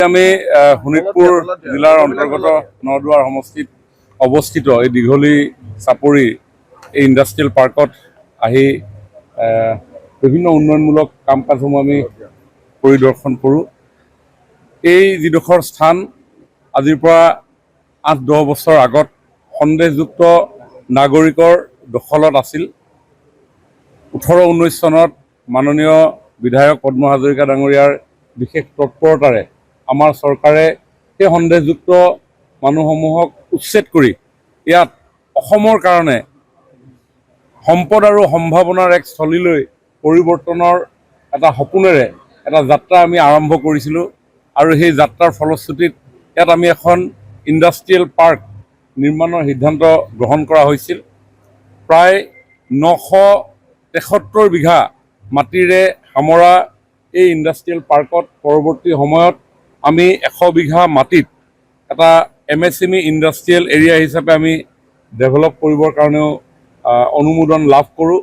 আমি শোণিতপুৰ জিলাৰ অন্তৰ্গত নদুৱাৰ সমষ্টিত অৱস্থিত এই দীঘলী চাপৰি এই ইণ্ডাষ্ট্ৰিয়েল পাৰ্কত আহি বিভিন্ন উন্নয়নমূলক কাম কাজসমূহ আমি পৰিদৰ্শন কৰোঁ। এই যিডোখৰ স্থান আজিৰ পৰা ৮-১০ বছৰ আগত সন্দেহযুক্ত নাগৰিকৰ দখলত আছিল। ১৮-১৯ চনত মাননীয় বিধায়ক পদ্ম হাজৰিকা ডাঙৰীয়াৰ বিশেষ তৎপৰতাৰে আমাৰ চৰকাৰে সেই সন্দেহযুক্ত মানুহসমূহক উচ্ছেদ কৰি ইয়াত অসমৰ কাৰণে সম্পদ আৰু সম্ভাৱনাৰ এক স্থলীলৈ পৰিৱৰ্তনৰ এটা সপোনেৰে এটা যাত্ৰা আমি আৰম্ভ কৰিছিলোঁ আৰু সেই যাত্ৰাৰ ফলশ্ৰুতিত ইয়াত আমি এখন ইণ্ডাষ্ট্ৰিয়েল পাৰ্ক নিৰ্মাণৰ সিদ্ধান্ত গ্ৰহণ কৰা হৈছিল। প্ৰায় ৯৭৩ বিঘা মাটিৰে সামৰা এই ইণ্ডাষ্ট্ৰিয়েল পাৰ্কত পৰৱৰ্তী সময়ত আমি ১০০ বিঘা মাটিত এটা MSME ইণ্ডাষ্ট্ৰিয়েল এৰিয়া হিচাপে আমি ডেভেলপ কৰিবৰ কাৰণেও অনুমোদন লাভ কৰোঁ।